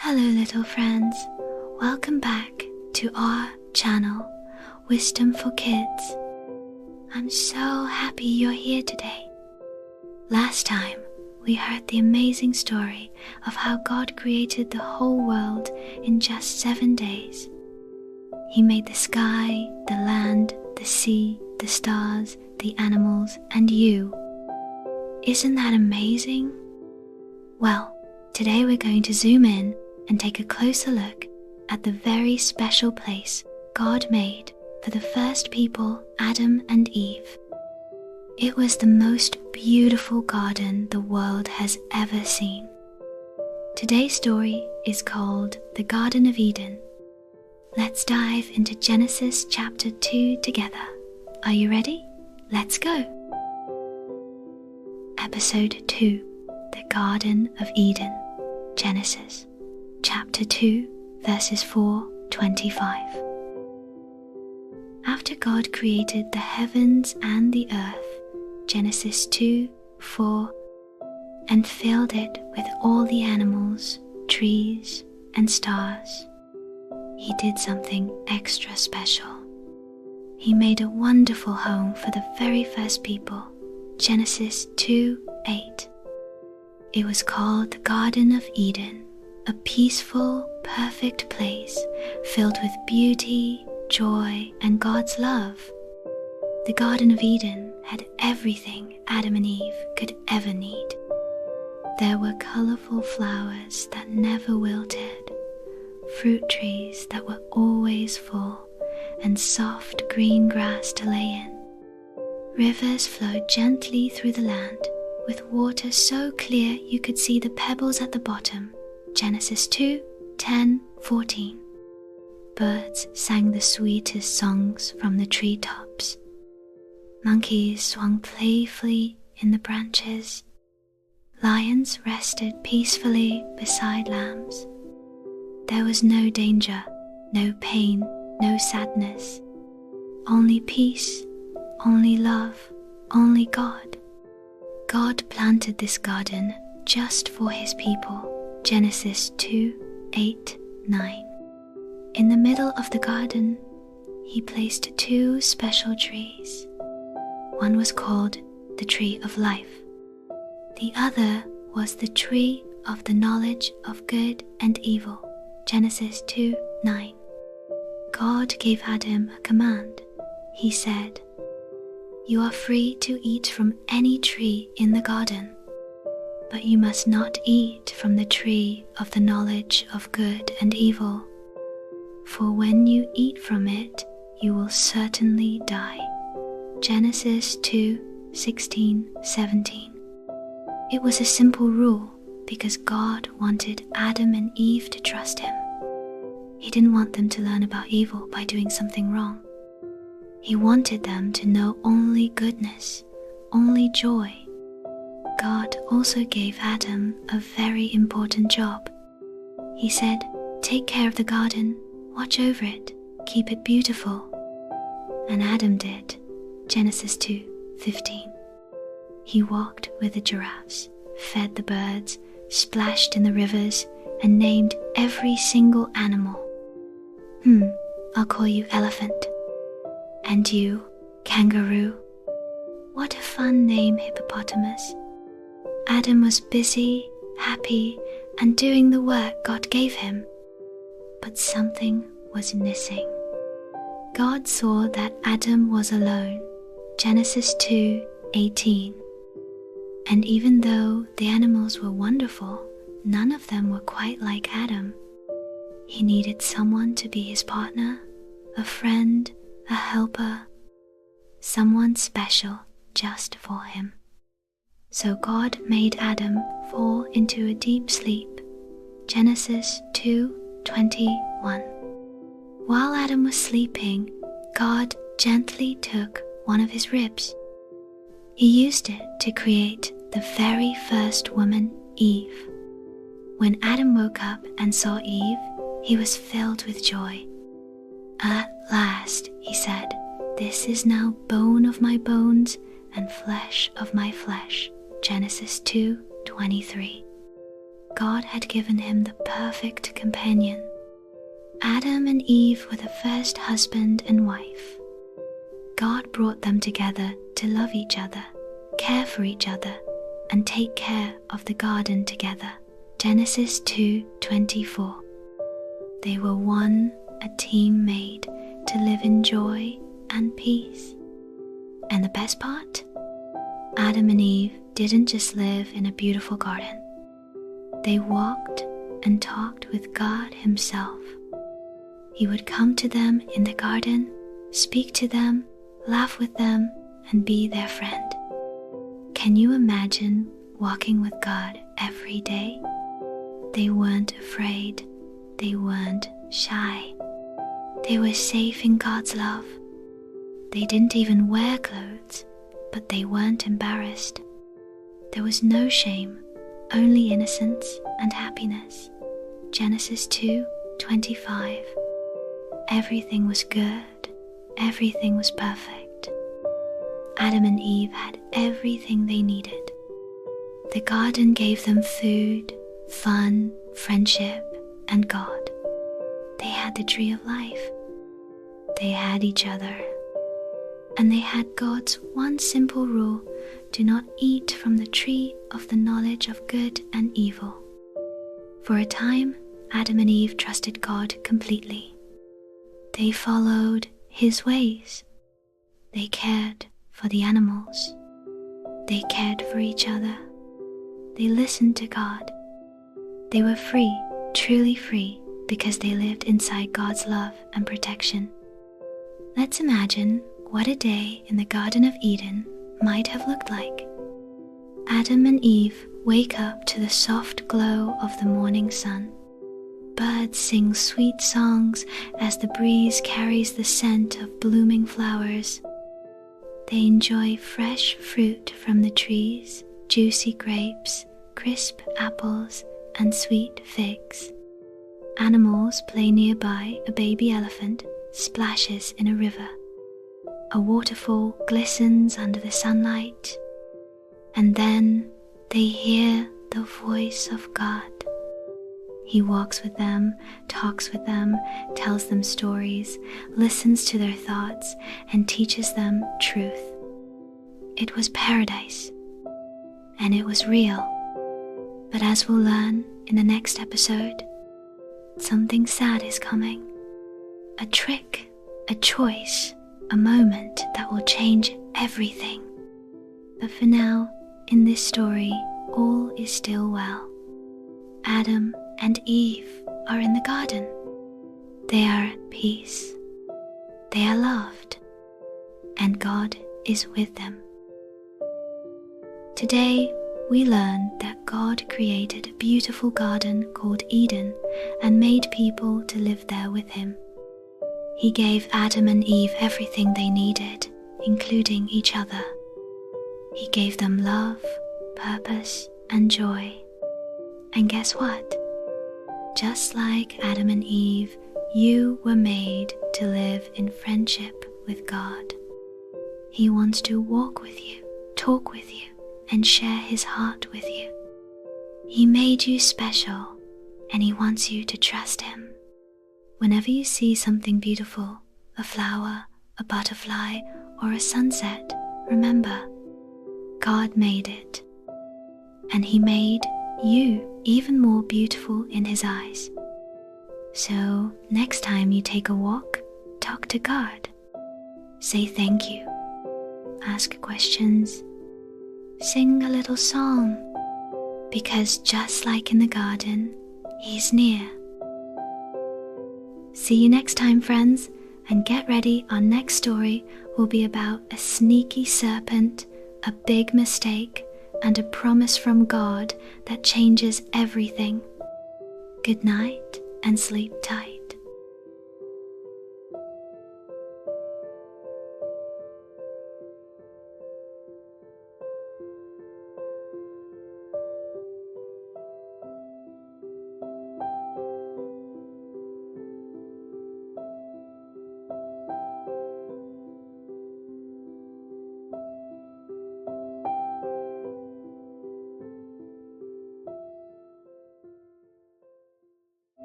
Hello little friends, welcome back to our channel, Wisdom for Kids. I'm so happy you're here today. Last time, we heard the amazing story of how God created the whole world in just 7 days. He made the sky, the land, the sea, the stars, the animals, and you. Isn't that amazing? Well, today we're going to zoom in and take a closer look at the very special place God made for the first people, Adam and Eve. It was the most beautiful garden the world has ever seen. Today's story is called the Garden of Eden. Let's dive into Genesis chapter 2 together. Are you ready? Let's go! Episode 2, the Garden of Eden, Genesis chapter 2, verses 4-25. After God created the heavens and the earth, Genesis 2:4, and filled it with all the animals, trees, and stars, He did something extra special. He made a wonderful home for the very first people, Genesis 2:8. It was called the Garden of Eden, a peaceful, perfect place filled with beauty, joy, and God's love. The Garden of Eden had everything Adam and Eve could ever need. There were colorful flowers that never wilted, fruit trees that were always full, and soft green grass to lay in. Rivers flowed gently through the land, with water so clear you could see the pebbles at the bottom, Genesis 2:10-14. Birds sang the sweetest songs from the treetops. Monkeys swung playfully in the branches. Lions rested peacefully beside lambs. There was no danger, no pain, no sadness. Only peace, only love, only God. God planted this garden just for His people, Genesis 2:8-9. In the middle of the garden, He placed 2 special trees. One was called the Tree of Life. The other was the Tree of the Knowledge of Good and Evil, Genesis 2:9. God gave Adam a command. He said, "You are free to eat from any tree in the garden, but you must not eat from the tree of the knowledge of good and evil, for when you eat from it, you will certainly die." Genesis 2:16-17. It was a simple rule because God wanted Adam and Eve to trust Him. He didn't want them to learn about evil by doing something wrong. He wanted them to know only goodness, only joy. God also gave Adam a very important job. He said, "Take care of the garden, watch over it, keep it beautiful." And Adam did, Genesis 2:15. He walked with the giraffes, fed the birds, splashed in the rivers, and named every single animal. I'll call you elephant. And you, kangaroo. What a fun name, hippopotamus. Adam was busy, happy, and doing the work God gave him. But something was missing. God saw that Adam was alone, Genesis 2:18. And even though the animals were wonderful, none of them were quite like Adam. He needed someone to be his partner, a friend, a helper, someone special just for him. So God made Adam fall into a deep sleep, Genesis 2:21. While Adam was sleeping, God gently took one of his ribs. He used it to create the very first woman, Eve. When Adam woke up and saw Eve, he was filled with joy. "At last," he said, "this is now bone of my bones and flesh of my flesh," Genesis 2:23. God had given him the perfect companion. Adam and Eve were the first husband and wife. God brought them together to love each other, care for each other, and take care of the garden together. Genesis 2:24. They were one, a team made to live in joy and peace. And the best part? Adam and Eve didn't just live in a beautiful garden. They walked and talked with God himself. He would come to them in the garden, speak to them, laugh with them, and be their friend. Can you imagine walking with God every day? They weren't afraid. They weren't shy. They were safe in God's love. They didn't even wear clothes, but they weren't embarrassed. There was no shame, only innocence and happiness. Genesis 2:25. Everything was good. Everything was perfect. Adam and Eve had everything they needed. The garden gave them food, fun, friendship, and God. They had the tree of life. They had each other. And they had God's one simple rule: do not eat from the tree of the knowledge of good and evil. For a time, Adam and Eve trusted God completely. They followed his ways. They cared for the animals. They cared for each other. They listened to God. They were free, truly free, because they lived inside God's love and protection. Let's imagine what a day in the Garden of Eden might have looked like. Adam and Eve wake up to the soft glow of the morning sun. Birds sing sweet songs as the breeze carries the scent of blooming flowers. They enjoy fresh fruit from the trees, juicy grapes, crisp apples, and sweet figs. Animals play nearby. A baby elephant splashes in a river. A waterfall glistens under the sunlight. And then they hear the voice of God. He walks with them, talks with them, tells them stories, listens to their thoughts, and teaches them truth. It was paradise, and it was real. But as we'll learn in the next episode, something sad is coming. A trick, a choice, a moment that will change everything. But for now, in this story, all is still well. Adam and Eve are in the garden. They are at peace. They are loved. And God is with them. Today, we learn that God created a beautiful garden called Eden and made people to live there with him. He gave Adam and Eve everything they needed, including each other. He gave them love, purpose, and joy. And guess what? Just like Adam and Eve, you were made to live in friendship with God. He wants to walk with you, talk with you, and share his heart with you. He made you special, and he wants you to trust him. Whenever you see something beautiful, a flower, a butterfly, or a sunset, remember, God made it. And he made you even more beautiful in his eyes. So next time you take a walk, talk to God. Say thank you. Ask questions. Sing a little song. Because just like in the garden, he's near. See you next time, friends, and get ready. Our next story will be about a sneaky serpent, a big mistake, and a promise from God that changes everything. Good night and sleep tight.